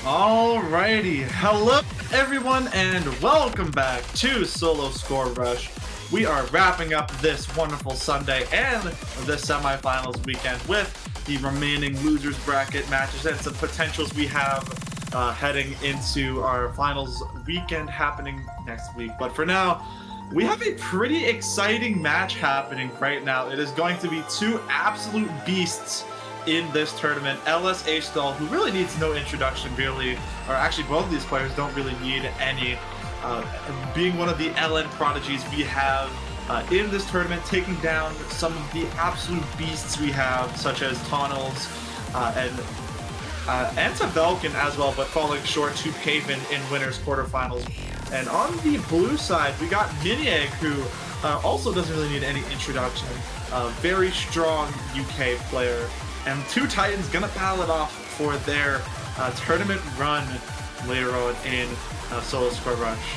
Alrighty, hello everyone and welcome back to Solo Score Rush. We are wrapping up this wonderful Sunday and the semifinals weekend with the remaining losers bracket matches and some potentials we have heading into our finals weekend happening next week. But for now, we have a pretty exciting match happening right now. It is going to be two absolute beasts in this tournament. LS Astal, who really needs no introduction, really, or actually both of these players don't really need any. Being one of the LN prodigies we have in this tournament, taking down some of the absolute beasts we have, such as Tunnels and Velkin as well, but falling short to Paven in winners quarterfinals. And on the blue side, we got Miniegg, who also doesn't really need any introduction. Very strong UK player. And two Titans gonna battle it off for their tournament run later on in Solo Score Rush.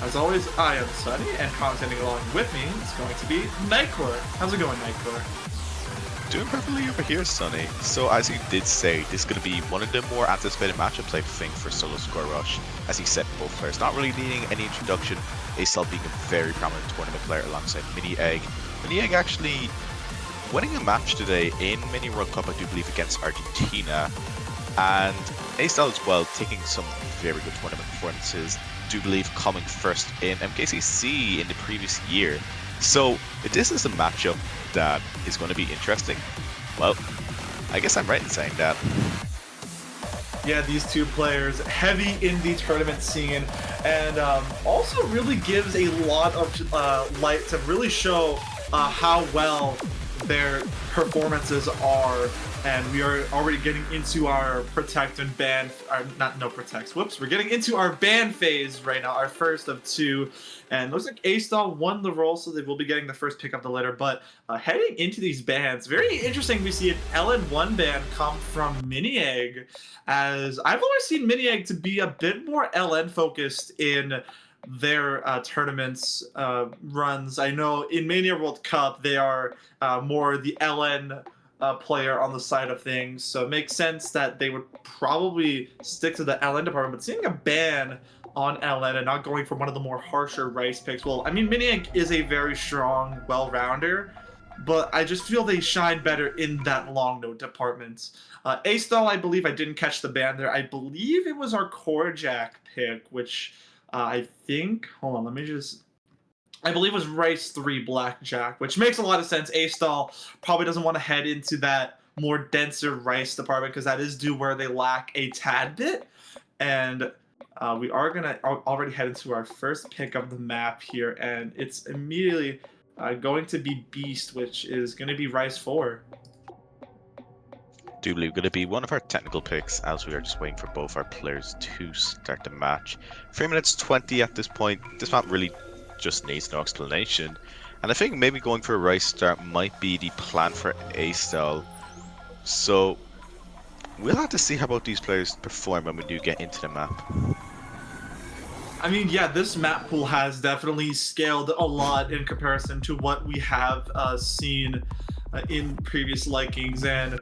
As always, I am Sunny, and commentating along with me is going to be Nightcore. How's it going, Nightcore? Doing perfectly over here, Sonny. So as you did say, this is going to be one of the more anticipated matchups, I think, for Solo Score Rush. As you said, both players not really needing any introduction. Astal being a very prominent tournament player alongside Miniegg. Miniegg actually winning a match today in Mini World Cup, I do believe, against Argentina. And Astal as well, taking some very good tournament performances. Do believe coming first in MKCC in the previous year. So this is a matchup that is going to be interesting. Well, I guess I'm right in saying that. Yeah, these two players heavy in the tournament scene, and also really gives a lot of light to really show how well their performances are. And we are already getting into our protect and ban, we're getting into our ban phase right now, our first of two. And looks like Astal won the role, so they will be getting the first pick of the litter. But heading into these bans, very interesting, we see an LN1 ban come from Miniegg, as I've always seen Miniegg to be a bit more LN focused in their tournaments runs. I know in Mania World Cup, they are more the LN player on the side of things, so it makes sense that they would probably stick to the LN department. But seeing a ban on LN and not going for one of the more harsher Rice picks, well, I mean, Miniegg is a very strong, well-rounder, but I just feel they shine better in that long note department. Astal, I believe, I didn't catch the ban there. I believe it was our Core Jack pick, which I think, hold on, let me just, I believe it was Rice 3 Blackjack, which makes a lot of sense. Astal probably doesn't want to head into that more denser Rice department because that is due where they lack a tad bit. And we are going to already head into our first pick of the map here, and it's immediately going to be Beast, which is going to be Rice 4. Do believe going to be one of our technical picks, as we are just waiting for both our players to start the match. 3 minutes 20 at this point. This map really just needs no explanation, and I think maybe going for a Rice start might be the plan for Astal. So we'll have to see how both these players perform when we do get into the map. I mean, yeah, this map pool has definitely scaled a lot in comparison to what we have seen in previous likings, and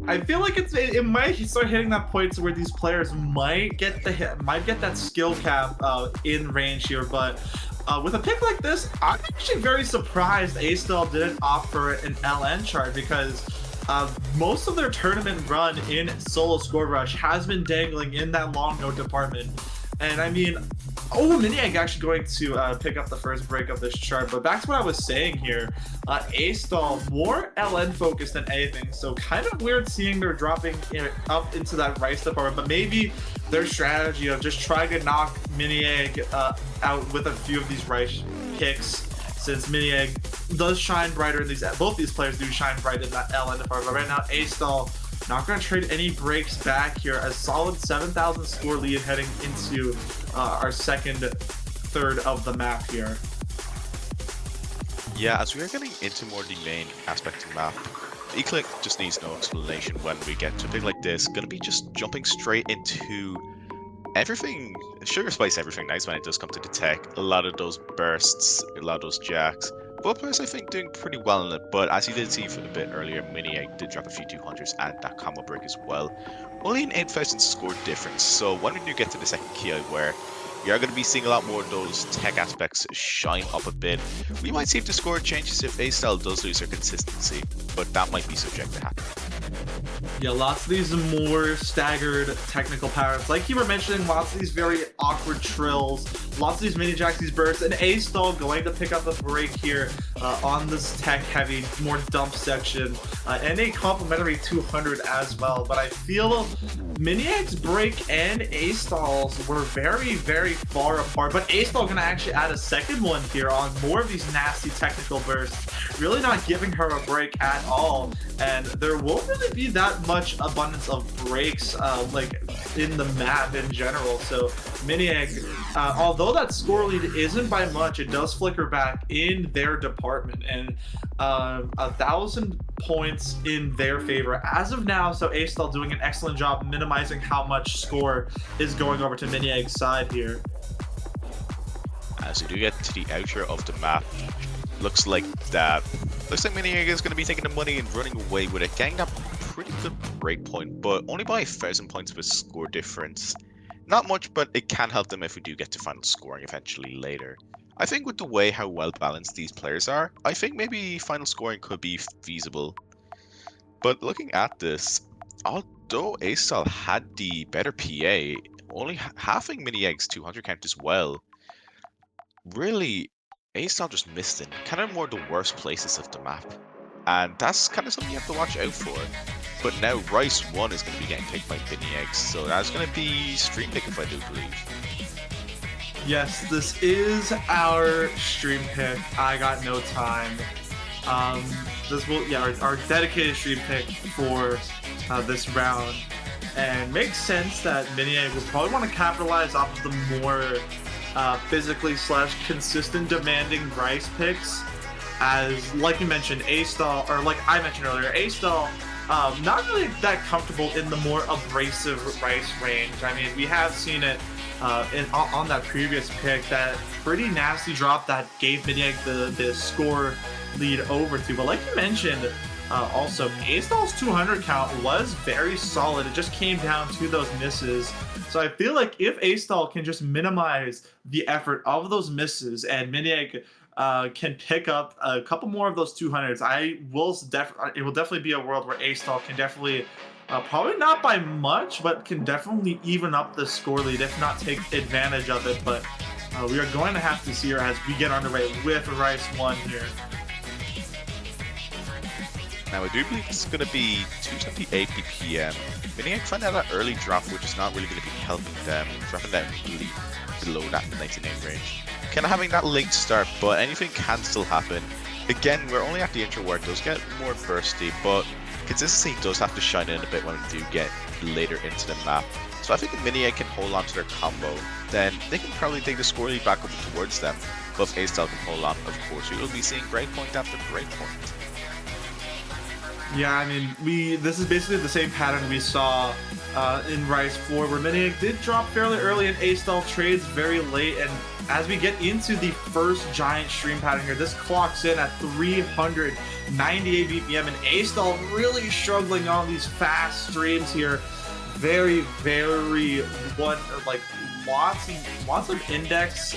I feel like it might start hitting that point where these players might get that skill cap in range here. But with a pick like this, I'm actually very surprised Astal didn't opt for an LN chart, because most of their tournament run in Solo Score Rush has been dangling in that long note department. And I mean, Miniegg actually going to pick up the first break of this chart. But back to what I was saying here, Astal more LN focused than anything. So kind of weird seeing they're dropping up into that Rice department. But maybe their strategy of just trying to knock Miniegg out with a few of these Rice picks, since Miniegg does shine brighter in these, both these players do shine bright in that LN department. But right now, Astal not going to trade any breaks back here. A solid 7,000 score lead heading into our second third of the map here. Yeah, as we are getting into more the main aspect of the map, E-Click just needs no explanation when we get to a pick like this. Going to be just jumping straight into everything, sugar spice everything nice when it does come to the tech. A lot of those bursts, a lot of those jacks, Both players, I think, doing pretty well in it, but as you did see a bit earlier, Mini Egg did drop a few 200s and that combo break as well. Only an 8,000 score difference, so when we do get to the second KI where we are going to be seeing a lot more of those tech aspects shine up a bit, we might see if the score changes if Astal does lose their consistency, but that might be subject to happen. Yeah, lots of these more staggered technical patterns. Like you were mentioning, lots of these very awkward trills, lots of these mini jacks, these bursts, and Astal going to pick up a break here on this tech-heavy, more dump section, and a complimentary 200 as well. But I feel Mini Egg's break and Astal's were very, very far apart. But Astal gonna actually add a second one here on more of these nasty technical bursts, really not giving her a break at all. And there won't really be that much abundance of breaks like in the map in general. So Mini Egg, although that score lead isn't by much, it does flicker back in their department, and 1,000 points in their favor as of now. So Astal doing an excellent job minimizing how much score is going over to Mini Egg's side here. As we do get to the outer of the map, looks like Mini Egg is going to be taking the money and running away with it, getting that pretty good break point, but only by 1,000 points of a score difference. Not much, but it can help them if we do get to final scoring eventually later. I think with the way how well balanced these players are, I think maybe final scoring could be feasible. But looking at this, although Astal had the better PA, only halving Mini Egg's 200 count as well, really, Astal just missed in kind of more the worst places of the map. And that's kind of something you have to watch out for. But now Rice 1 is going to be getting picked by Mini Eggs, so that's going to be stream pick if I do believe. Yes, this is our stream pick. I got no time. This will, yeah, our dedicated stream pick for this round, and makes sense that Mini Egg will probably want to capitalize off of the more physically / consistent demanding Rice picks, as like you mentioned, Astal, or like I mentioned earlier, Astal. Not really that comfortable in the more abrasive Rice range. I mean, we have seen it on that previous pick, that pretty nasty drop that gave Mini Egg the score lead over to. But like you mentioned, also, Astal's 200 count was very solid. It just came down to those misses. So I feel like if Astal can just minimize the effort of those misses and Mini Egg can pick up a couple more of those 200s, it will definitely be a world where Astal can definitely, probably not by much, but can definitely even up the score lead, if not take advantage of it. But we are going to have to see her as we get underway with Rice 1 here. Now I do believe it's going to be 2:78 p.m. Mini Egg find out that early drop, which is not really going to be helping them, dropping down really below that 99 range. Kind of having that late start, but anything can still happen. Again, we're only at the intro where it does get more bursty, but consistency does have to shine in a bit when we do get later into the map. So I think if Mini Egg can hold on to their combo, then they can probably take the score lead back up towards them. But if Astal can hold on, of course, we will be seeing breakpoint after breakpoint. Yeah, I mean, this is basically the same pattern we saw in Rise 4, where Mini Egg did drop fairly early and Astal trades very late. And as we get into the first giant stream pattern here, this clocks in at 398 BPM, and Astal really struggling on these fast streams here. Very, very lots of index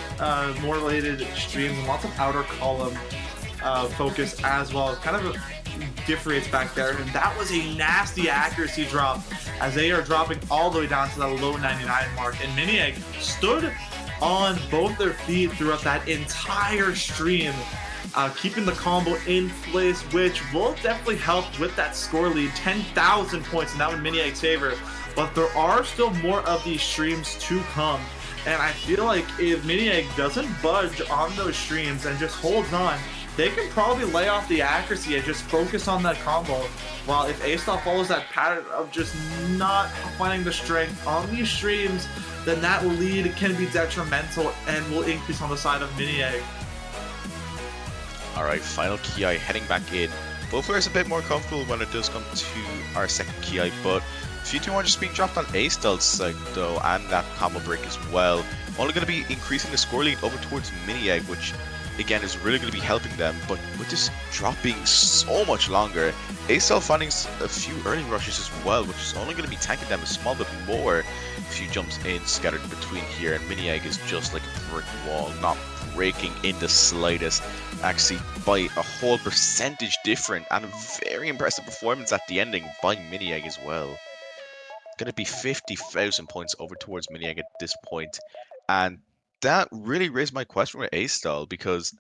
more related streams, and lots of outer column focus as well. Kind of differentiates back there, and that was a nasty accuracy drop as they are dropping all the way down to the low 99 mark, and Mini Egg stood on both their feet throughout that entire stream, keeping the combo in place, which will definitely help with that score lead. 10,000 points, and that would Mini Egg's favor, but there are still more of these streams to come, and I feel like if Mini Egg doesn't budge on those streams and just holds on, they can probably lay off the accuracy and just focus on that combo. While if Astal follows that pattern of just not finding the strength on these streams, then that lead can be detrimental and will increase on the side of Mini Egg. Alright, final KI heading back in. Both players a bit more comfortable when it does come to our second KI, but a few too much just being dropped on Astal's side though, and that combo break as well. Only going to be increasing the score lead over towards Mini Egg, which again, is really going to be helping them. But with this drop being so much longer, Astal finding a few early rushes as well, which is only going to be tanking them a small bit more. A few jumps in scattered between here, and Mini Egg is just like a brick wall, not breaking in the slightest. Actually, by a whole percentage different, and a very impressive performance at the ending by Mini Egg as well. Going to be 50,000 points over towards Mini Egg at this point, and that really raised my question with A-Style because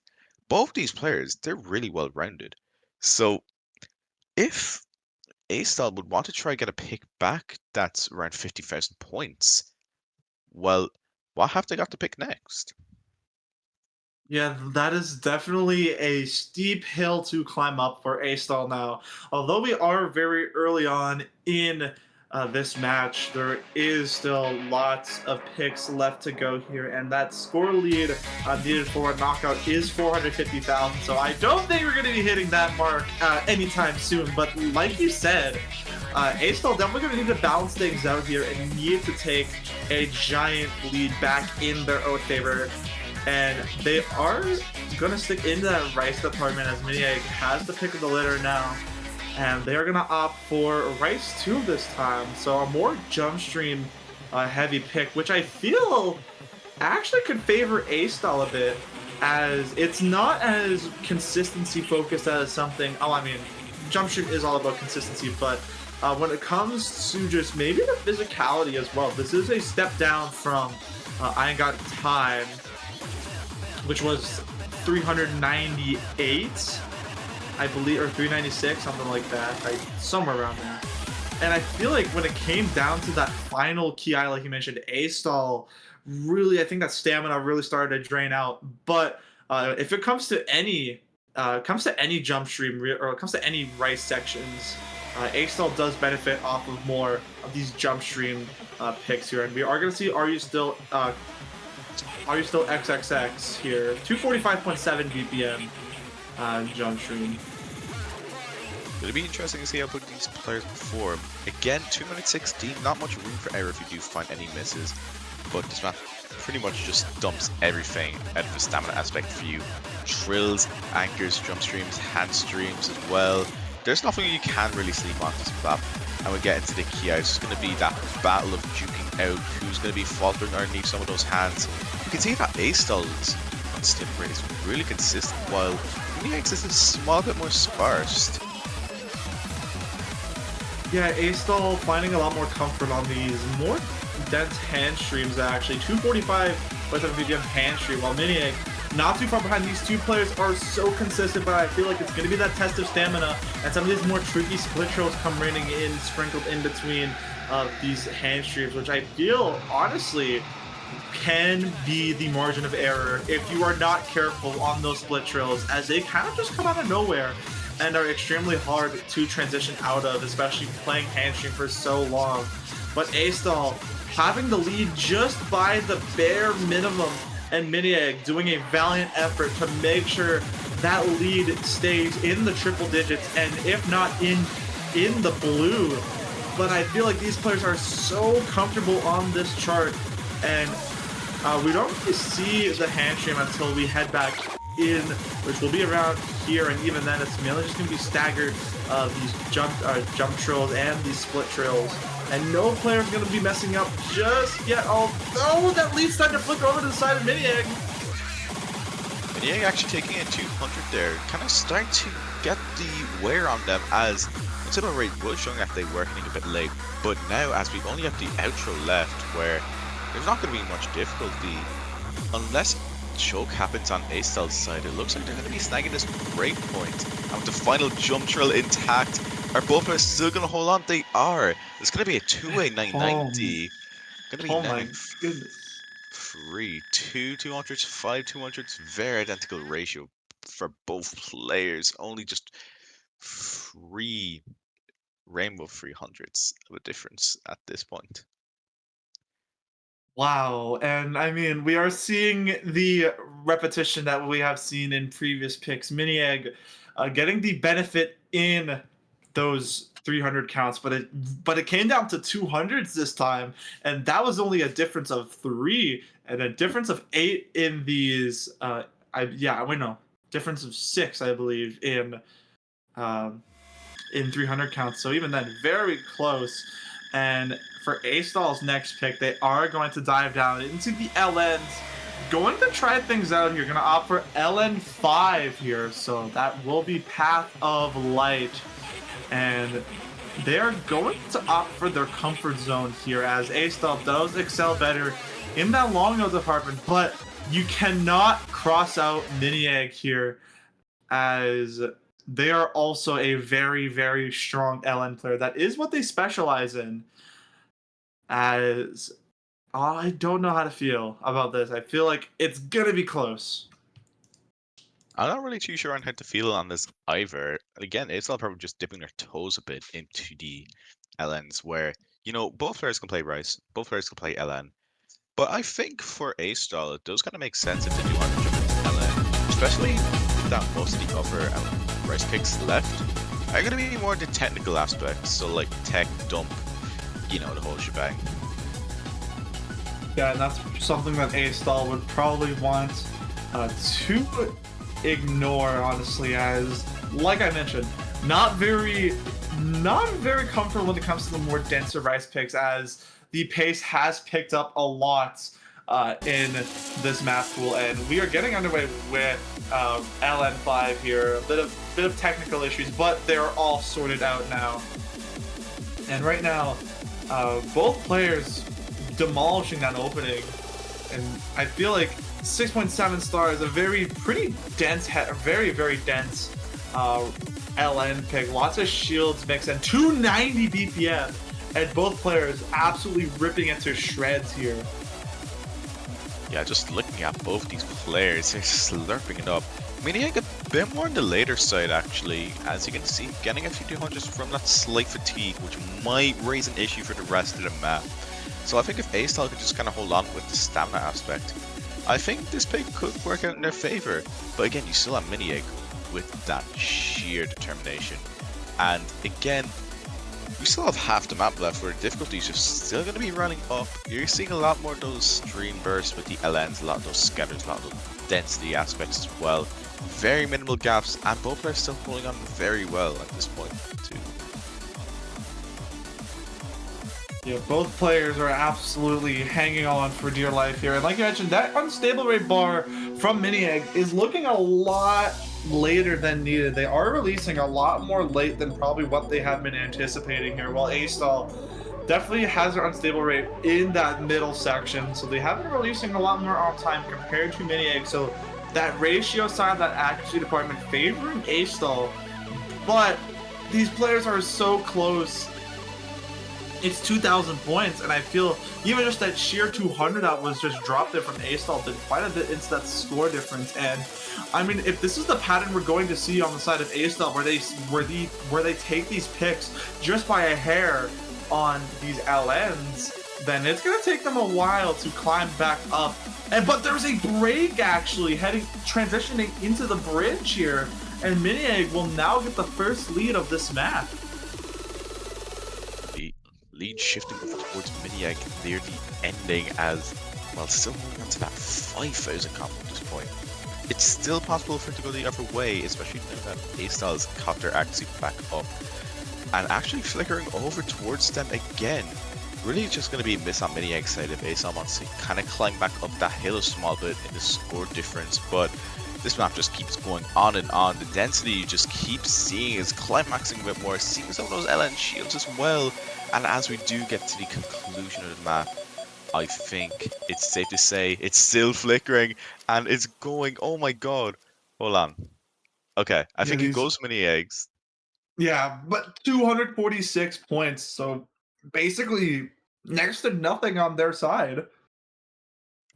both these players, they're really well rounded. So if A-Style would want to try get a pick back that's around 50,000 points, well, what have they got to pick next? Yeah, that is definitely a steep hill to climb up for A-Stall now. Although we are very early on in this match, there is still lots of picks left to go here, and that score lead needed for a knockout is 450,000. So I don't think we're going to be hitting that mark anytime soon. But like you said, A-Stall definitely going to need to balance things out here and need to take a giant lead back in their own favor. And they are going to stick into that Rice department as Mini Egg has the pick of the litter now. And they are going to opt for Rice 2 this time. So a more jump stream heavy pick, which I feel actually could favor A-Style a bit, as it's not as consistency focused as something. Oh, I mean, jump stream is all about consistency, but when it comes to just maybe the physicality as well, this is a step down from I Ain't Got Time, which was 398, I believe, or 396, something like that, like somewhere around there. And I feel like when it came down to that final ki, like you mentioned, A-Stall really, I think that stamina really started to drain out. But if it comes to any jump stream or it comes to any Rice sections, A-Stall does benefit off of more of these jump stream picks here, and we are going to see Are You Still XXX here. 245.7 BPM jump stream. It'll be interesting to see how both these players perform. Again, 2 minutes 16, not much room for error if you do find any misses, but this map pretty much just dumps everything out of the stamina aspect for you. Trills, anchors, jump streams, hand streams as well. There's nothing you can really sleep on this map. And we get into the key out. It's going to be that battle of duking out who's going to be faltering underneath some of those hands. You can see that A-Stall's on stim rate is really consistent, while Mini-X is a small bit more sparse. Yeah, A-Stall finding a lot more comfort on these more dense hand streams actually. 245 with a BPM hand stream, while Mini-Egg not too far behind. These two players are so consistent, but I feel like it's going to be that test of stamina, and some of these more tricky split trills come raining in, sprinkled in between these hand streams, which I feel, honestly, can be the margin of error if you are not careful on those split trills, as they kind of just come out of nowhere and are extremely hard to transition out of, especially playing hand stream for so long. But A-Stall having the lead just by the bare minimum, and Mini Egg doing a valiant effort to make sure that lead stays in the triple digits, and if not in the blue. But I feel like these players are so comfortable on this chart, and we don't really see the hand stream until we head back in, which will be around here, and even then it's mainly just going to be staggered these jump trills and these split trills. And no player is going to be messing up just yet, although that lead's starting to flick over to the side of Mini Egg. Mini Egg actually taking in 200 there, kind of starting to get the wear on them, as Consumer Rate was showing that they were hitting a bit late, but now as we only have the outro left, where there's not going to be much difficulty, unless choke happens on A-Stall's side, it looks like they're going to be snagging this break point. And with the final jump trill intact, are both players still going to hold on? They are. It's going to be a two-way 990. Going to be Oh my 9 goodness. 3. 200s, 200s. Very identical ratio for both players. Only just 3 Rainbow 300s of a difference at this point. Wow, and I mean, we are seeing the repetition that we have seen in previous picks. Mini Egg getting the benefit in those 300 counts, but it came down to 200s this time, and that was only a difference of 3 and a difference of 8 in these yeah, wait, no, difference of 6, I believe, um, in 300 counts. So even then, very close. And for Astal's next pick, they are going to dive down into the LNs. Going to try things out here. Going to opt for LN5 here. So that will be Path of Light. And they are going to opt for their comfort zone here, as Astal does excel better in that long note department. But you cannot cross out Miniag here, as they are also a very, very strong LN player. That is what they specialize in. As I don't know how to feel about this. I feel like it's gonna be close. I'm not really too sure on how to feel on this either. Again, it's all probably just dipping their toes a bit into the LNs where, both players can play Rice, both players can play LN. But I think for A style, it does kind of make sense if they do want to jump into LN, especially with that most of the other Rice picks left are going to be more the technical aspects, so like tech, dump, the whole shebang. Yeah, and that's something that Astal would probably want to ignore, honestly, as, like I mentioned, not very comfortable when it comes to the more denser Rice picks, as the pace has picked up a lot in this map pool, and we are getting underway with LN5 here. A bit of technical issues, but they're all sorted out now. And right now, both players demolishing that opening, and I feel like 6.7 stars, a pretty dense, very dense LN pick. Lots of shields mix and 290 BPM, and both players absolutely ripping it to shreds here. Yeah, just looking at both these players, they're slurping it up. Maniac a bit more on the later side, actually, as you can see, getting a few 200s from that slight fatigue, which might raise an issue for the rest of the map. So I think if Astal could just kind of hold on with the stamina aspect, I think this pick could work out in their favor. But again, you still have Miniag with that sheer determination. And again, we still have half the map left where the difficulties are still going to be running up. You're seeing a lot more of those stream bursts with the LNs, a lot of those scatters, a lot of those density aspects as well. Very minimal gaps, and both players still holding on very well at this point too. Yeah, both players are absolutely hanging on for dear life here. And like you mentioned, that unstable rate bar from Miniag is looking a lot later than needed. They are releasing a lot more late than probably what they have been anticipating here, while Astal definitely has their unstable rate in that middle section. So they have been releasing a lot more on time compared to Miniag. So that ratio side, that accuracy department favoring Astal. But these players are so close. It's 2,000 points, and I feel even just that sheer 200 that was just dropped there from Astal did quite a bit into that score difference. And I mean, if this is the pattern we're going to see on the side of Astal, where they take these picks just by a hair on these LNs, then it's gonna take them a while to climb back up. But there's a break actually transitioning into the bridge here, and Miniag will now get the first lead of this map. Lead shifting over towards Miniag near the ending, as well, still holding on to that 5,000 combo at this point. It's still possible for it to go the other way, especially now that Astal's caught their accuracy back up and actually flickering over towards them again. Really just going to be a miss on Miniag's side if Astal wants to kind of climb back up that hill a small bit in the score difference, but this map just keeps going on and on. The density you just keep seeing is climaxing a bit more, seeing some of those LN shields as well. And as we do get to the conclusion of the map, I think it's safe to say it's still flickering and it's going. Oh my god. Hold on. Okay, I think it goes Miniag's. Yeah, but 246 points, so basically next to nothing on their side.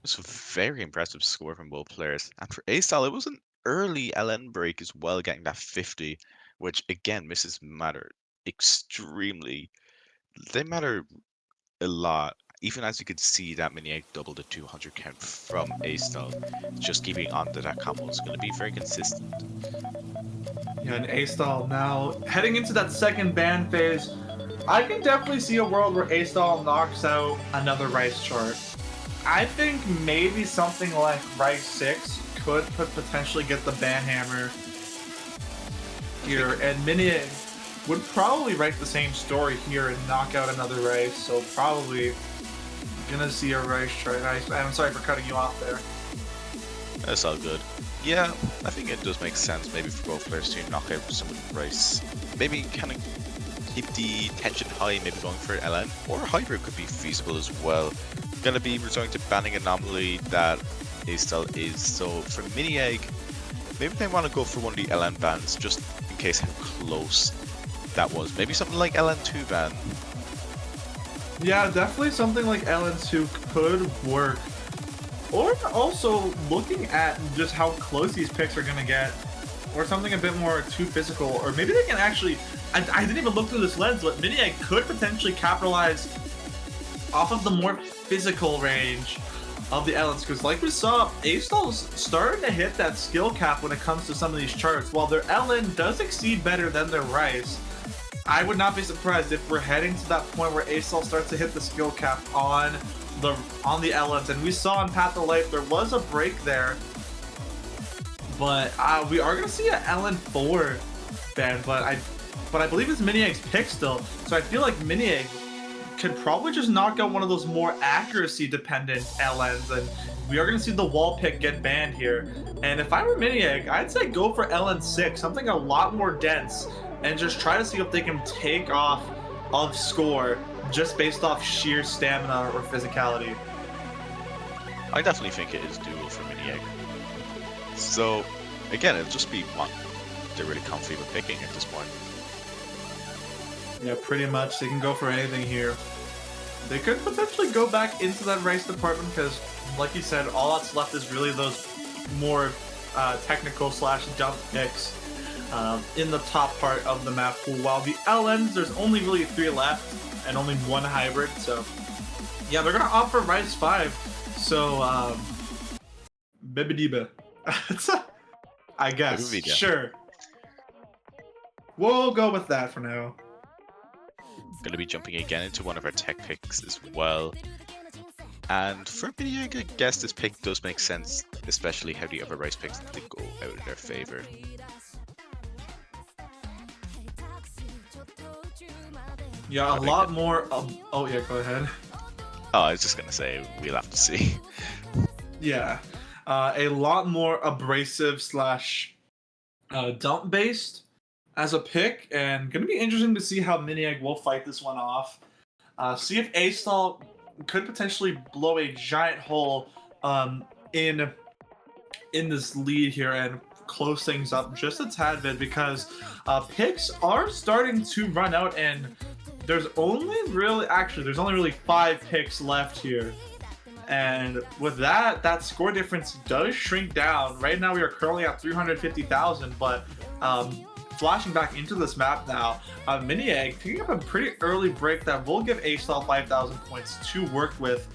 It's a very impressive score from both players. And for Astal, it was an early LN break as well, getting that 50, which again, misses matter extremely. They matter a lot. Even as you could see that Miniag doubled the 200 count from Astal, just keeping on to that combo is going to be very consistent. Yeah, and Astal now heading into that second ban phase. I can definitely see a world where Astal knocks out another Rice chart. I think maybe something like Rice 6 could potentially get the banhammer here, and Minieg would probably write the same story here and knock out another Rice, so probably gonna see a Rice try. I'm sorry for cutting you off there. That's all good. Yeah, I think it does make sense maybe for both players to knock out some of the Rice. Maybe kind of keep the tension high, maybe going for LN, or Hybrid could be feasible as well. Gonna be resorting to banning Anomaly that Astal is, so for Minieg, maybe they want to go for one of the LN bans just in case how close that was. Maybe something like LN2 ban. Yeah, definitely something like LN2 could work. Or also looking at just how close these picks are gonna get, or something a bit more too physical, or maybe they can actually. I didn't even look through this lens, but Minieg could potentially capitalize off of the more physical range of the LNs, because like we saw, Astal's starting to hit that skill cap when it comes to some of these charts. While their LN does exceed better than their Rice, I would not be surprised if we're heading to that point where Astal starts to hit the skill cap on the LNs. And we saw in Path of Life there was a break there, but we are gonna see an LN4 ban, but I believe it's Minieg's pick still, so I feel like Minieg could probably just knock out one of those more accuracy dependent LNs, and we are going to see the wall pick get banned here. And if I were Minieg, I'd say go for LN6, something a lot more dense, and just try to see if they can take off of score just based off sheer stamina or physicality. I definitely think it is doable for Minieg. So again, it'll just be one they're really comfy with picking at this point. Yeah, pretty much. They can go for anything here. They could potentially go back into that Rice department because, like you said, all that's left is really those more technical slash jump picks in the top part of the map pool. While the LNs, there's only really 3 left and only 1 hybrid. So, yeah, they're going to opt for Rice 5. So, Bibidiba. I guess. Bibidida. Sure. We'll go with that for now. Going to be jumping again into one of our tech picks as well. And for Minieg, I guess this pick does make sense, especially how the other Rice picks did go out in their favor. Yeah, a lot more. Oh, yeah, go ahead. Oh, I was just going to say, we'll have to see. Yeah, a lot more abrasive slash dump based as a pick, and gonna be interesting to see how Minieg will fight this one off. See if Astal could potentially blow a giant hole in this lead here and close things up just a tad bit, because picks are starting to run out, and there's only really 5 picks left here. And with that score difference does shrink down. Right now we are currently at 350,000, but flashing back into this map now, Minieg picking up a pretty early break that will give Astal 5,000 points to work with.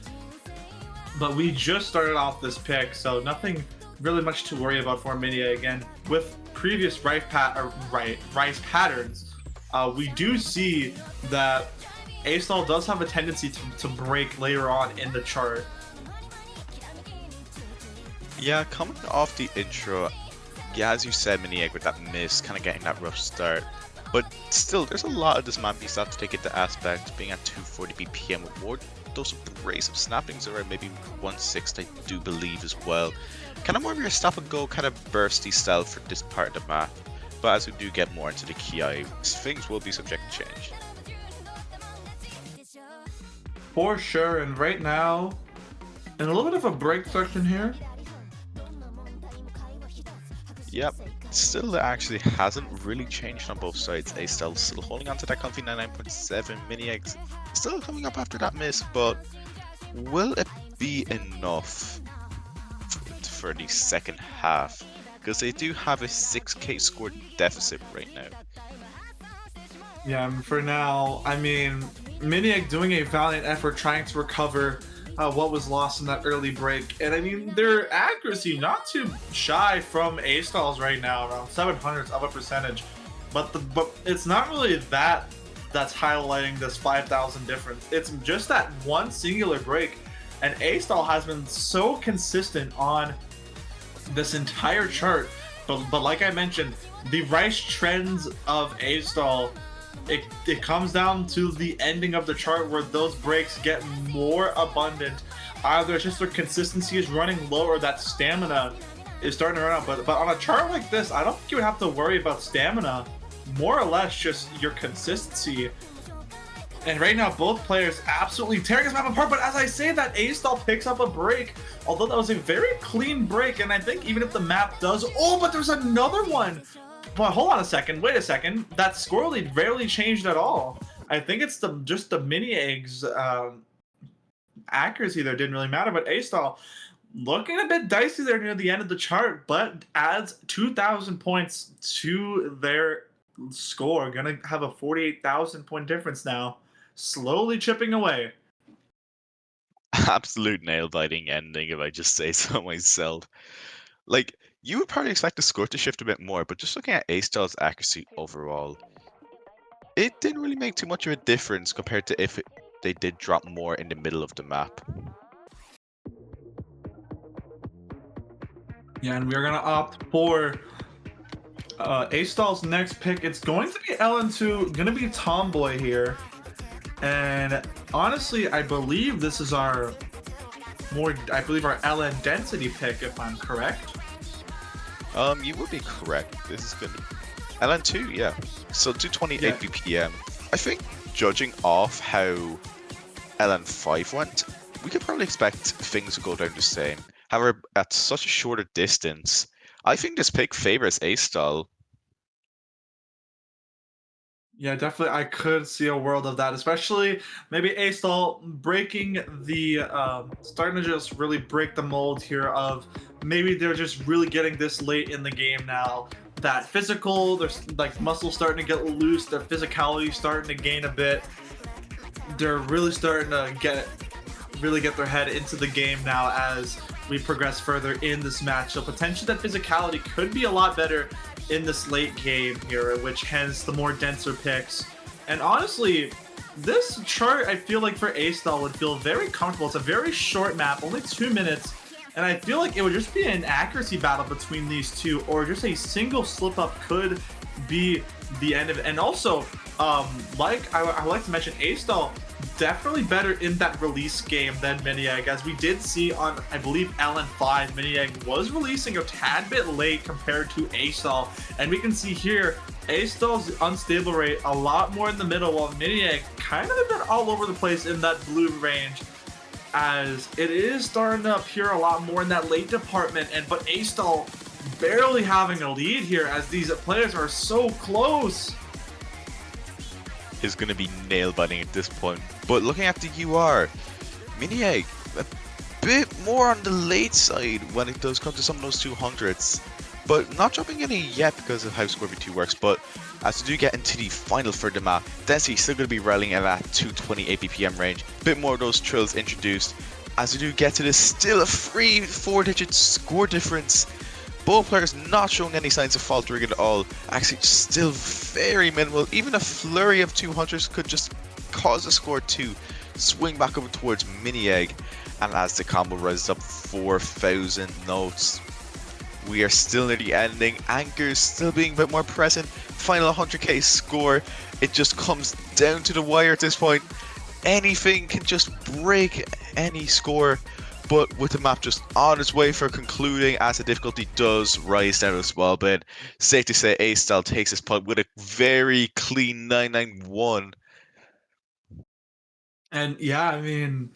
But we just started off this pick, so nothing really much to worry about for Minieg. And with previous Rice patterns, we do see that Astal does have a tendency to break later on in the chart. Yeah, coming off the intro, yeah, as you said, Minieg with that miss, kind of getting that rough start. But still, there's a lot of this man piece stuff to take into aspect, being at 240 BPM with more those abrasive snappings around maybe 1/6, I do believe as well. Kind of more of your stop and go, kind of bursty style for this part of the map. But as we do get more into the Ki, things will be subject to change. For sure, and right now, in a little bit of a break section here. Yep, still it actually hasn't really changed on both sides. Astal still holding on to that comfy 99.7. Minieg still coming up after that miss, but will it be enough for the second half? Because they do have a 6k score deficit right now. Yeah, for now, I mean, Minieg doing a valiant effort trying to recover what was lost in that early break. And I mean, their accuracy not too shy from Astal's right now, around 700s of a percentage. But it's not really that's highlighting this 5,000 difference. It's just that one singular break. And Astal has been so consistent on this entire chart. But like I mentioned, the Rice trends of Astal, it comes down to the ending of the chart where those breaks get more abundant. Either it's just their consistency is running low or that stamina is starting to run out. But on a chart like this, I don't think you would have to worry about stamina. More or less just your consistency. And right now, both players absolutely tearing this map apart. But as I say that, Astal picks up a break. Although that was a very clean break. And I think even if the map does... Oh, but there's another one! But hold on a second. Wait a second. That score lead rarely changed at all. I think it's just the mini eggs accuracy there didn't really matter. But Astal looking a bit dicey there near the end of the chart. But adds 2,000 points to their score. Gonna have a 48,000 point difference now. Slowly chipping away. Absolute nail-biting ending, if I just say so myself. Like, you would probably expect the score to shift a bit more, but just looking at Astal's accuracy overall, it didn't really make too much of a difference compared to if they did drop more in the middle of the map. Yeah, and we're gonna opt for Astal's next pick. It's going to be LN2, gonna be Tomboy here. And honestly, I believe this is our our LN density pick, if I'm correct. You would be correct. This is gonna LN2, yeah. So 228 Yeah. BPM. I think judging off how LN5 went, we could probably expect things to go down the same. However, at such a shorter distance, I think this pick favors Astal. Yeah, definitely. I could see a world of that, especially maybe Astal breaking the, starting to just really break the mold here of maybe they're just really getting this late in the game now. That physical, there's like muscles starting to get loose, their physicality starting to gain a bit. They're really starting to really get their head into the game now as we progress further in this match. So potentially that physicality could be a lot better in this late game here, which hence the more denser picks. And honestly, this chart I feel like for Astal would feel very comfortable. It's a very short map, only 2 minutes, and I feel like it would just be an accuracy battle between these two, or just a single slip up could be the end of it. And also, like I like to mention, Astal definitely better in that release game than Miniegg, as we did see on, I believe, LN5. Miniegg was releasing a tad bit late compared to Astal, and we can see here Astal's unstable rate a lot more in the middle, while Miniegg kind of a bit all over the place in that blue range, as it is starting to appear a lot more in that late department. And but Astal barely having a lead here as these players are so close. Is going to be nail-biting at this point. But looking at the UR, Miniegg a bit more on the late side when it does come to some of those 200s. But not dropping any yet because of how Scorpio 2 works. But as we do get into the final for the map, Density still going to be rallying at that 228 BPM range. Bit more of those trills introduced. As we do get to this, still a free 4-digit score difference. Both players not showing any signs of faltering at all. Actually, still very minimal. Even a flurry of 200s could just cause the score to swing back over towards Miniegg. And as the combo rises up 4,000 notes, we are still near the ending. Anchors still being a bit more present. Final 100k score. It just comes down to the wire at this point. Anything can just break any score. But with the map just on its way for concluding, as the difficulty does rise down a small bit, safe to say Astal takes this point with a very clean 991. And yeah, I mean,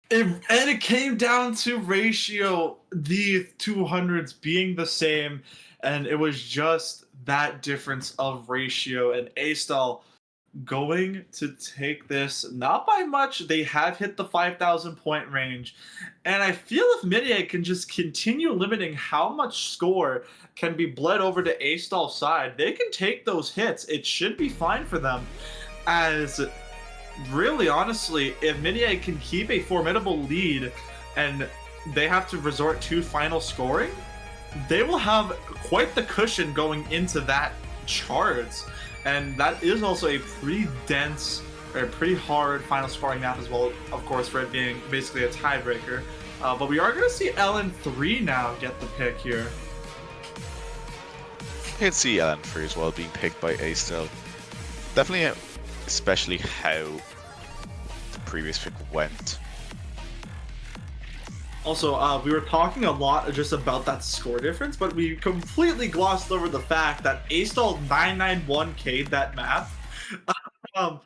it came down to ratio, the 200s being the same, and it was just that difference of ratio, and Astal going to take this not by much. They have hit the 5,000 point range, and I feel if Miniegg can just continue limiting how much score can be bled over to Astal's side, they can take those hits. It should be fine for them, as really honestly, if Miniegg can keep a formidable lead and they have to resort to final scoring, they will have quite the cushion going into that charts. And that is also a pretty dense or a pretty hard final scoring map as well, of course, for it being basically a tiebreaker. But we are going to see LN3 now get the pick here. I can see LN3 as well being picked by Astal. Definitely, especially how the previous pick went. Also, we were talking a lot just about that score difference, but we completely glossed over the fact that Astal 991K'd that map. um,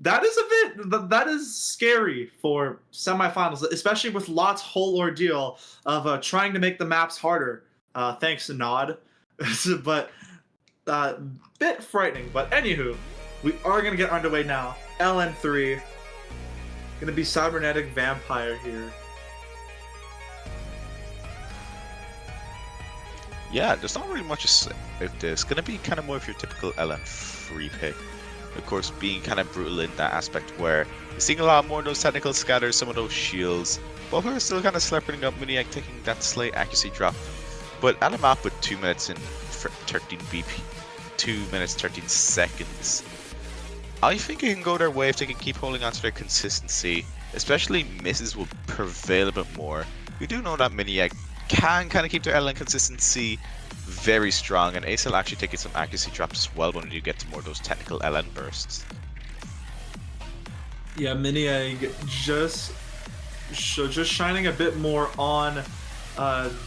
that is a bit, that is scary for semifinals, especially with Lot's whole ordeal of trying to make the maps harder. Thanks to Nod. But bit frightening. But anywho, we are gonna get underway now. LN3, gonna be cybernetic vampire here. Yeah, there's not really much to say about this. Gonna be kind of more of your typical LN3 pick. Of course, being kind of brutal in that aspect where you're seeing a lot more of those technical scatters, some of those shields. Both are still kind of slurping up Miniac, taking that slight accuracy drop. But at a map with 2 minutes and 13 BP, 2 minutes 13 seconds, I think it can go their way if they can keep holding on to their consistency. Especially misses will prevail a bit more. We do know that Miniac can kind of keep their LN consistency very strong, and Astal actually taking some accuracy drops as well when you get to more of those technical LN bursts. Yeah, Miniag just shining a bit more on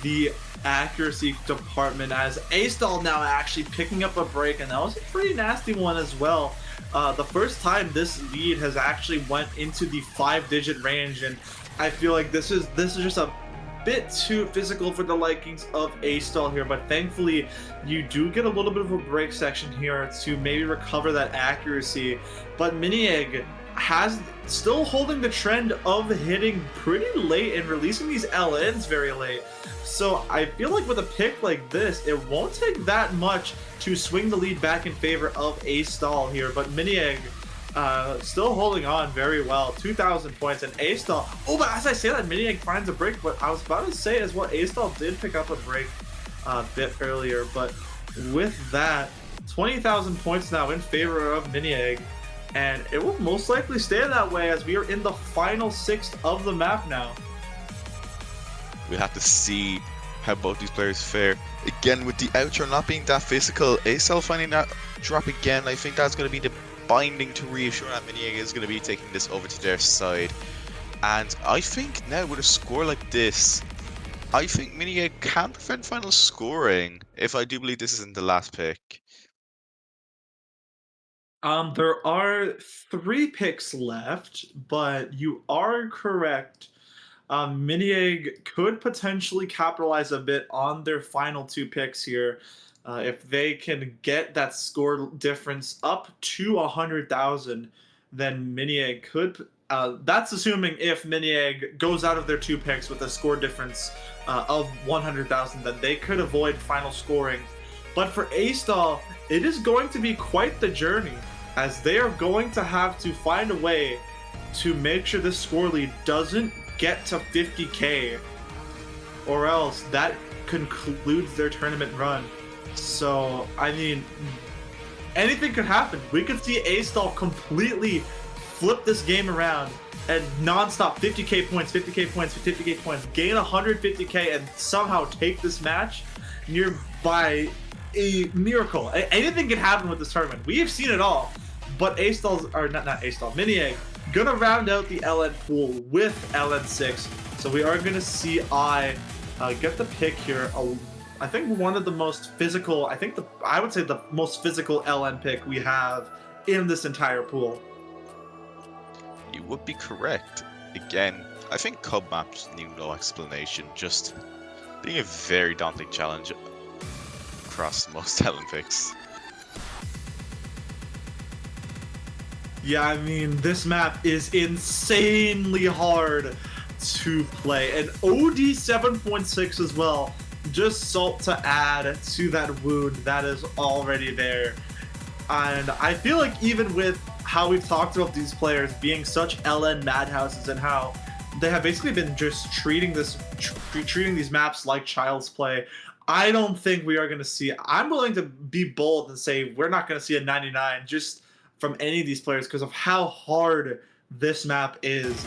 the accuracy department, as Astal now actually picking up a break, and that was a pretty nasty one as well. The first time this lead has actually went into the 5-digit range, and I feel like this is just a bit too physical for the likings of Astal here, but thankfully you do get a little bit of a break section here to maybe recover that accuracy. But Miniag has still holding the trend of hitting pretty late and releasing these LNs very late. So I feel like with a pick like this, it won't take that much to swing the lead back in favor of Astal here, but Miniag still holding on very well. 2,000 points, and Astal. Oh, but as I say that, Miniag finds a break. But I was about to say as well, Astal did pick up a break a bit earlier. But with that, 20,000 points now in favor of Miniag, and it will most likely stay that way as we are in the final 6th of the map now. We'll have to see how both these players fare. Again, with the outro not being that physical, Astal finding that drop again. I think that's going to be the binding to reassure that Miniag is going to be taking this over to their side. And I think now with a score like this, I think Miniag can prevent final scoring, if I do believe this isn't the last pick. There are 3 picks left, but you are correct. Miniag could potentially capitalize a bit on their final 2 picks here. If they can get that score difference up to 100,000, then Miniag could. That's assuming if Miniag goes out of their 2 picks with a score difference of 100,000, then they could avoid final scoring. But for Astal, it is going to be quite the journey, as they are going to have to find a way to make sure this score lead doesn't get to 50k, or else that concludes their tournament run. So, I mean, anything could happen. We could see Astal completely flip this game around and non-stop 50k points, 50k points, 50k points, gain 150k, and somehow take this match by a miracle. Anything can happen with this tournament. We have seen it all. But Astal's, or not Astal, Miniag, gonna round out the LN pool with LN6. So we are gonna see get the pick here. I think one of the most physical, I would say the most physical LN pick we have in this entire pool. You would be correct. Again, I think Cub maps need no explanation, just being a very daunting challenge across most LN picks. Yeah, I mean, this map is insanely hard to play. And OD 7.6 as well. Just salt to add to that wound that is already there. And I feel like even with how we've talked about these players being such LN madhouses and how they have basically been just treating these maps like child's play, I don't think we are going to see. I'm willing to be bold and say we're not going to see a 99 just from any of these players because of how hard this map is.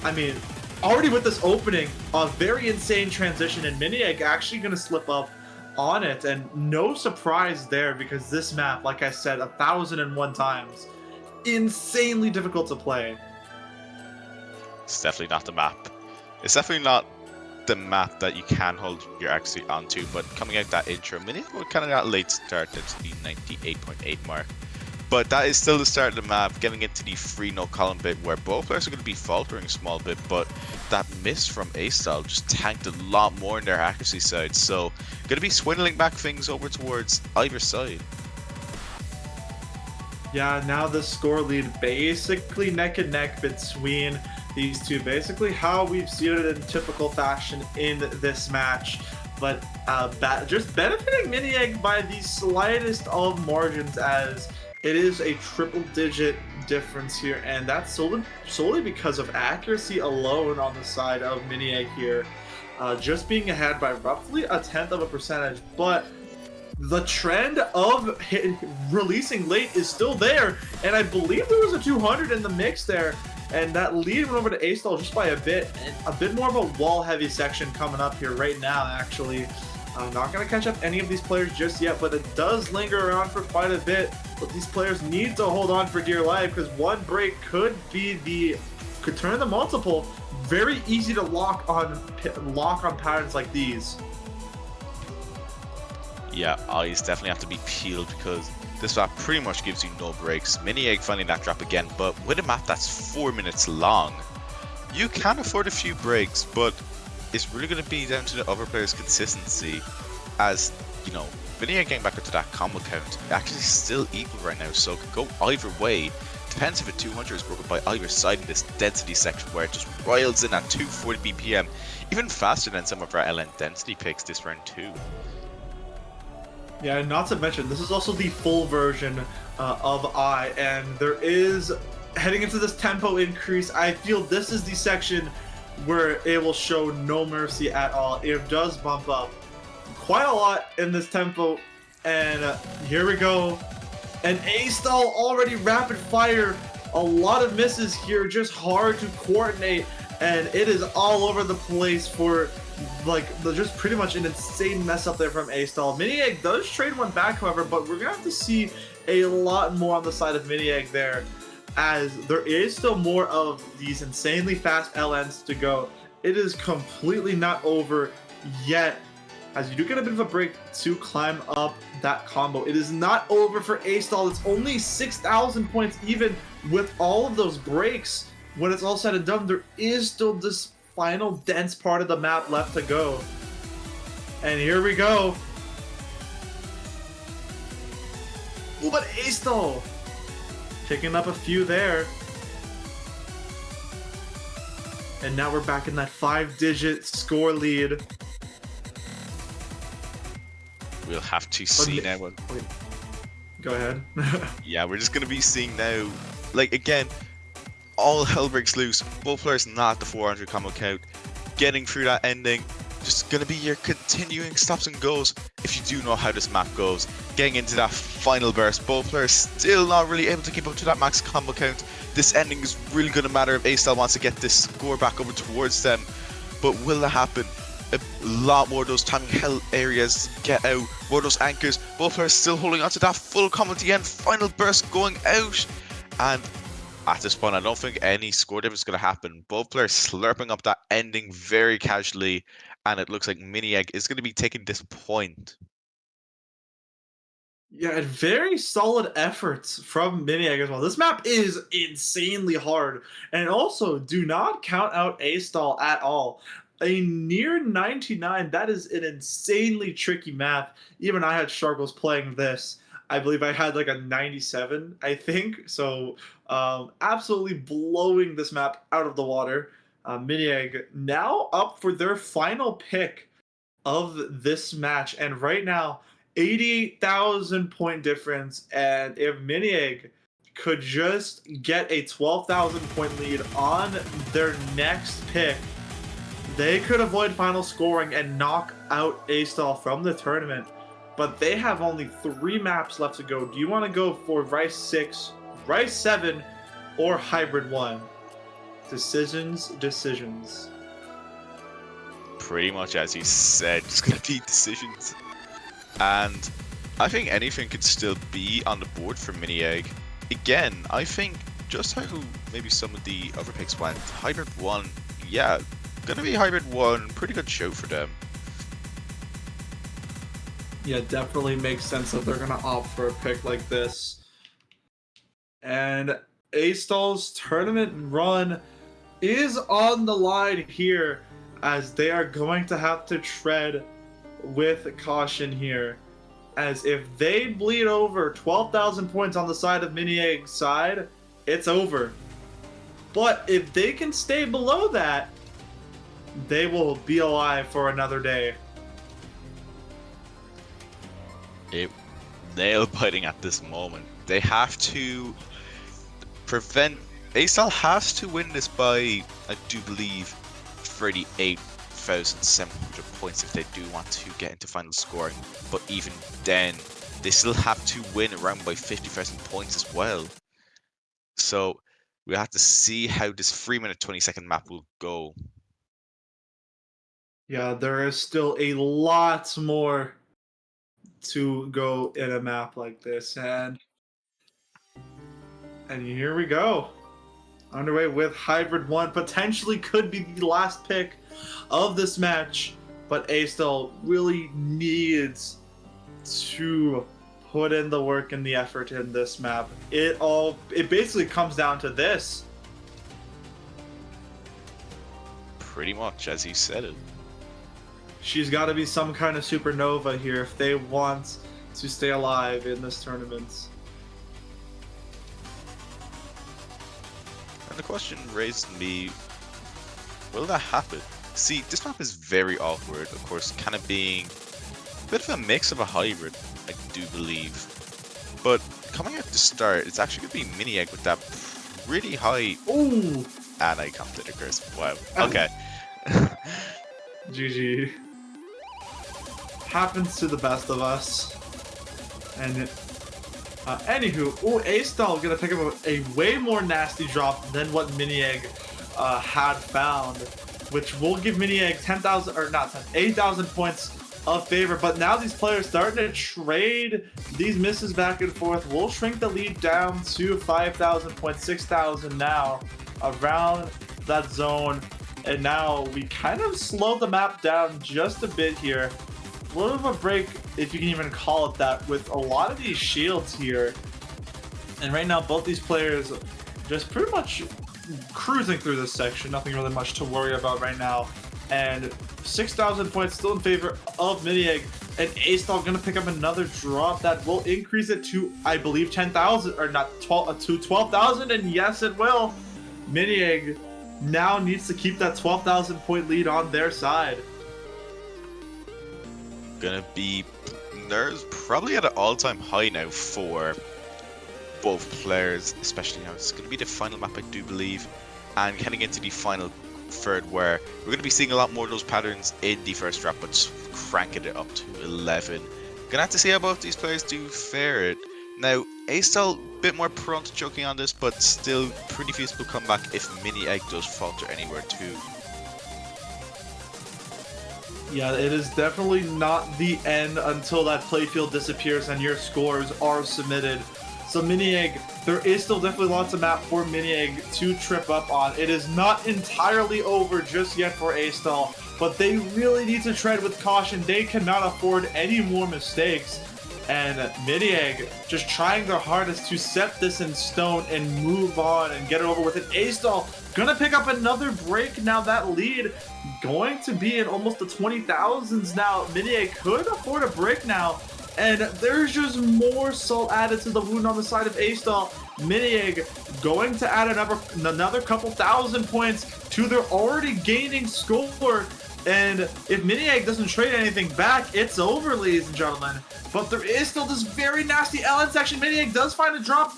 I mean, already with this opening, a very insane transition, and Miniegg actually going to slip up on it, and no surprise there because this map, like I said 1,001 times, insanely difficult to play. It's definitely not the map. It's definitely not the map that you can hold your accuracy onto, but coming out that intro, Miniegg with kind of that late start to the 98.8 mark. But that is still the start of the map, getting into the free no column bit where both players are going to be faltering a small bit, but that miss from Astal just tanked a lot more in their accuracy side, so going to be swindling back things over towards either side. Yeah, now the score lead basically neck and neck between these two. Basically how we've seen it in typical fashion in this match. But just benefiting Miniegg by the slightest of margins, as it is a triple-digit difference here, and that's solely because of accuracy alone on the side of Miniegg here. Just being ahead by roughly 1/10 of a percentage, but the trend of releasing late is still there, and I believe there was a 200 in the mix there, and that lead went over to Astal just by a bit, and a bit more of a wall-heavy section coming up here right now, actually. I'm not going to catch up any of these players just yet, but it does linger around for quite a bit. But these players need to hold on for dear life, because one break could turn the multiple. Very easy to lock on patterns like these. Yeah, eyes definitely have to be peeled because this map pretty much gives you no breaks. Miniegg finding that drop again, but with a map that's 4 minutes long, you can afford a few breaks, but it's really going to be down to the other player's consistency, as, you know, Miniegg getting back up to that combo count actually still equal right now, so it could go either way. Depends if a 200 is broken by either side in this density section where it just riles in at 240 BPM, even faster than some of our LN density picks this round too. Yeah, and not to mention, this is also the full version of I, and there is, heading into this tempo increase, I feel this is the section where it will show no mercy at all. It does bump up quite a lot in this tempo, and here we go. And Astal already rapid fire, a lot of misses here, just hard to coordinate, and it is all over the place for just pretty much an insane mess up there from Astal. Miniegg does trade one back, however, but we're gonna have to see a lot more on the side of Miniegg there, as there is still more of these insanely fast LNs to go. It is completely not over yet, as you do get a bit of a break to climb up that combo. It is not over for Astal. It's only 6,000 points even with all of those breaks. When it's all said and done, there is still this final dense part of the map left to go. And here we go. Ooh, but Astal picking up a few there. And now we're back in that 5-digit score lead. We'll have to see now. Wait, go ahead. Yeah, we're just going to be seeing now, like, again, all hell breaks loose. Both players not at the 400 combo count. Getting through that ending, just going to be your continuing stops and goes if you do know how this map goes. Getting into that final burst, both players still not really able to keep up to that max combo count. This ending is really going to matter if Astal wants to get this score back over towards them. But will that happen? A lot more of those timing hell areas get out, more of those anchors. Both players still holding on to that full combo at the end. Final burst going out. And at this point, I don't think any score difference is going to happen. Both players slurping up that ending very casually, and it looks like Miniegg is going to be taking this point. Yeah, and very solid efforts from Miniegg as well. This map is insanely hard, and also do not count out Astal at all. A near 99, that is an insanely tricky map. Even I had struggles playing this. I believe I had like a 97, I think. So absolutely blowing this map out of the water. Miniegg now up for their final pick of this match. And right now, 88,000 point difference. And if Miniegg could just get a 12,000 point lead on their next pick, they could avoid final scoring and knock out Astal from the tournament. But they have only 3 maps left to go. Do you want to go for Rice 6, Rice 7, or Hybrid 1? Decisions, decisions. Pretty much as you said, it's going to be decisions. And I think anything could still be on the board for Mini Egg. Again, I think just how maybe some of the other picks went. Hybrid 1, yeah, gonna be Hybrid 1, pretty good show for them. Yeah, definitely makes sense that they're gonna opt for a pick like this. And Astal's tournament run is on the line here, as they are going to have to tread with caution here. As if they bleed over 12,000 points on the side of Mini Egg's side, it's over. But if they can stay below that, they will be alive for another day. Nail biting at this moment. They have to prevent. Astal has to win this by, I do believe, 38,700 points if they do want to get into final scoring. But even then, they still have to win around by 50,000 points as well. So we have to see how this 3-minute 20-second map will go. Yeah, there is still a lot more to go in a map like this, and here we go. Underway with Hybrid 1, potentially could be the last pick of this match, but Astal really needs to put in the work and the effort in this map. It basically comes down to this. Pretty much, as you said it. She's got to be some kind of supernova here if they want to stay alive in this tournament. And the question raised in me, will that happen? See, this map is very awkward, of course, kind of being a bit of a mix of a hybrid, I do believe. But coming at the start, it's actually going to be Mini Egg with that pretty high... Ooh! And I counted a curse. Wow. Okay. GG. Happens to the best of us. And anywho, Astal gonna pick up a way more nasty drop than what Mini Egg had found, which will give Mini Egg 10,000 or not 10, 8,000 points of favor. But now these players starting to trade these misses back and forth. We'll shrink the lead down to 5,000 points, 6,000 now, around that zone. And now we kind of slowed the map down just a bit here. A little bit of a break, if you can even call it that, with a lot of these shields here. And right now, both these players just pretty much cruising through this section. Nothing really much to worry about right now. And 6,000 points still in favor of Mini Egg. And Astal gonna pick up another drop that will increase it to, I believe, 10,000 or not 12,000. And yes, it will. Mini Egg now needs to keep that 12,000 point lead on their side. Gonna be nerves probably at an all-time high now for both players, especially now it's gonna be the final map, I do believe, and heading into the final third, where we're gonna be seeing a lot more of those patterns in the first drop, but cranking it up to 11. Gonna have to see how both these players do fare it. Now, Astal a bit more prone to choking on this, but still pretty feasible comeback if Mini Egg does falter anywhere too. Yeah, it is definitely not the end until that playfield disappears and your scores are submitted. So Mini Egg, there is still definitely lots of map for Mini Egg to trip up on. It is not entirely over just yet for Astal, but they really need to tread with caution. They cannot afford any more mistakes. And Mini Egg just trying their hardest to set this in stone and move on and get it over with it. Astal gonna pick up another break now. That lead going to be in almost the 20,000s now. Mini Egg could afford a break now. And there's just more salt added to the wound on the side of Astal. Mini Egg going to add another couple thousand points to their already gaining score. And if Mini Egg doesn't trade anything back, it's over, ladies and gentlemen. But there is still this very nasty LN section. Mini Egg does find a drop,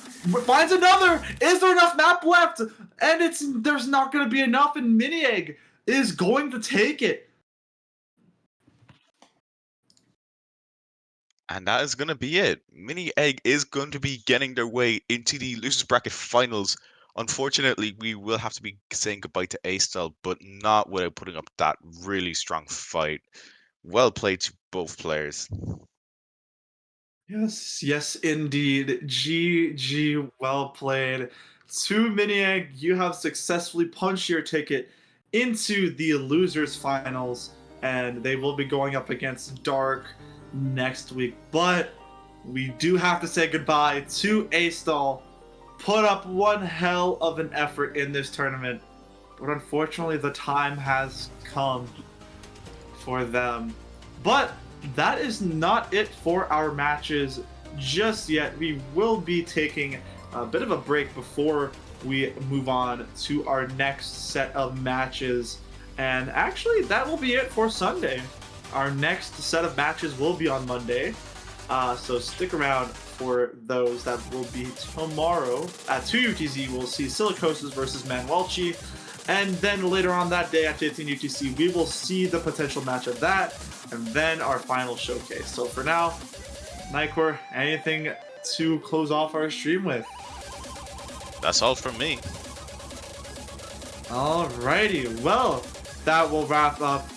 finds another. Is there enough map left? And there's not going to be enough, and Mini Egg is going to take it. And that is going to be it. Mini Egg is going to be getting their way into the losers bracket finals Unfortunately, we will have to be saying goodbye to Astal, but not without putting up that really strong fight. Well played to both players. Yes, yes, indeed. GG, well played. To Miniag, you have successfully punched your ticket into the losers finals, and they will be going up against Dark next week. But we do have to say goodbye to Astal. Put up one hell of an effort in this tournament, but unfortunately, the time has come for them. But that is not it for our matches just yet. We will be taking a bit of a break before we move on to our next set of matches. And actually, that will be it for Sunday. Our next set of matches will be on Monday. So stick around for those. That will be tomorrow at 2 UTZ. We'll see Silicosis versus Manuelchi. And then later on that day at 15 UTC, we will see the potential match of that, and then our final showcase. So for now, Nightcore, anything to close off our stream with? That's all from me. Alrighty, well, that will wrap up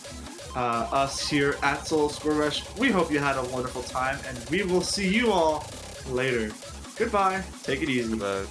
us here at Solo Score Rush. We hope you had a wonderful time, and we will see you all later. Goodbye. Take it easy. Bye.